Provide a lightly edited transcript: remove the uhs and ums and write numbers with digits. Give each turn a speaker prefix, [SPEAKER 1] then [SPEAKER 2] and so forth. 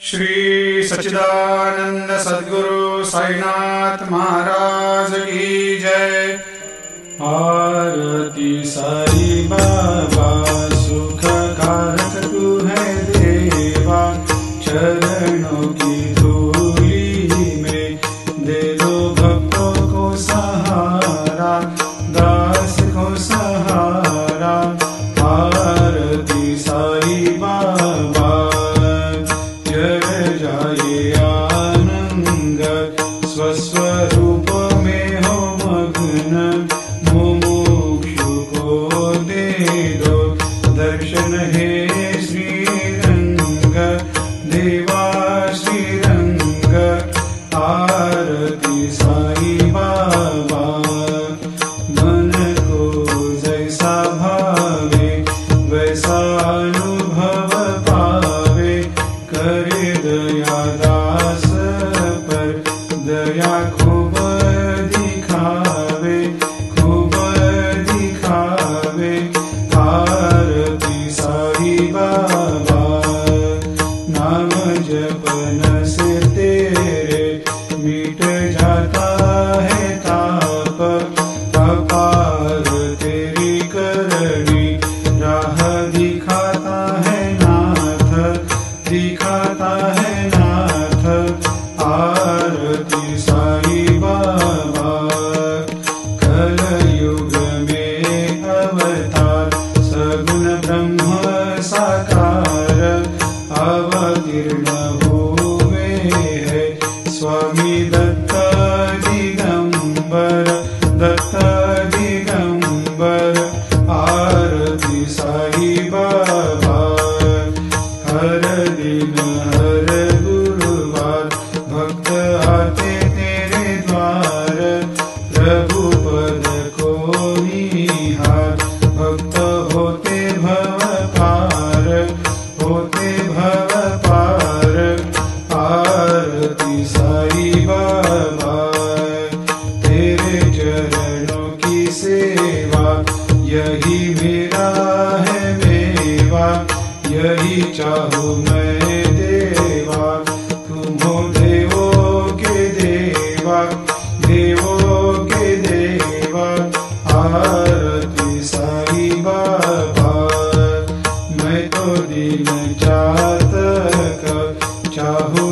[SPEAKER 1] श्री सच्चिदानंद सद्गुरु साईनाथ महाराज की जय। आरती साई बाबा सुख कारक तू है देवा, चरणों की धूली में दे दो भक्तों को सहारा, दास को सहारा। आरती साई बाबा जय जाए आनंद, स्वस्वरूप में हो मग्न, मुमुक्षु को दे दो दर्शन हे श्रीरंग, देवा श्रीरंग। आरती साई बाबा मन को जैसा भावे वैसा अनुभव पावे, करे दया दास पर दया खूब दिखावे, खूब दिखावे। आरती साई बाबा नाम जपन से तेरे मिट जाता है ताप, अपार तेरी करनी राह दिखाता है नाथ, दिखाता है नाथ। आरती साई बाबा कलयुग में अवतार, सगुण ब्रह्म साकार अवतीर्ण हुए है स्वामी दत्त दिगंबर, दत्त दिगंबर। आरती साई बाबा हर दिन हर गुरुवार भक्त आते तेरे द्वार, प्रभु पद को निहार, भक्त होते भव पार, होते भव पार। आरती साई बाबा तेरे चरणों की सेवा, यही मेरा है मेवा, यही चाहूँ मैं देवा। तुम हो देवों के देवा, देवों के देवा। आरती साई बाबा मैं तो दिन चातक चाहूँ